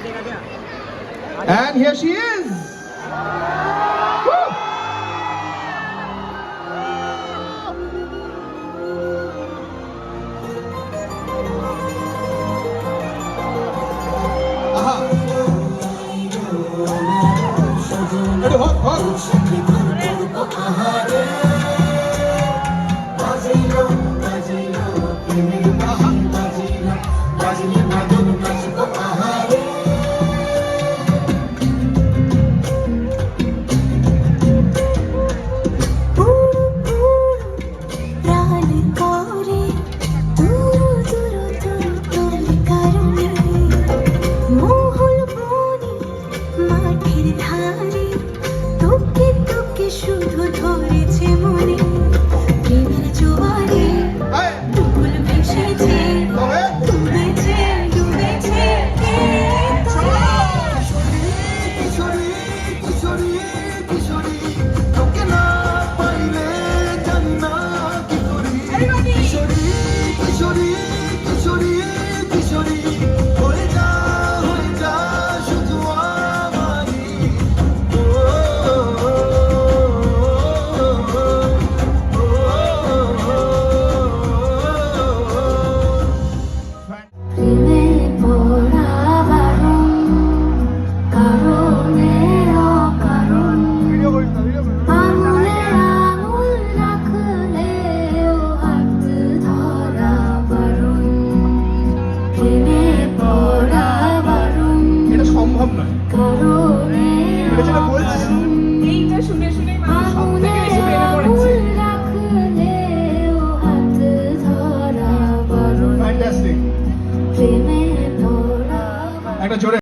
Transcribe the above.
And here she is. Woo! শুধু ধরেছে মনে প্রেমের জোয়ারে ফুল ভেসেছে ডুবেছে ডুবেছে কিশোরী কিশোরী কিশোরী তোকে না পাইলে জানি না কি করি কিশোরী কিশোরী কিশোরী কিশোরী হয়ে যা শুধু আমারই প্রেমে পড়া বারণ কারণে অকারণ আঙুলে আঙুল রাখলেও হাত ধরা বারণ প্রেমে পড়া বারণ এটা সম্ভব নয়। কারণে এটা যেটা বলছি। এইটা শুনে শুনে মানুষ সব থেকে বেশি প্রেমে পড়েছে। রাখলেও হাত ধরা বারণ Fantastic. প্রেমে পড়া একটা জোরে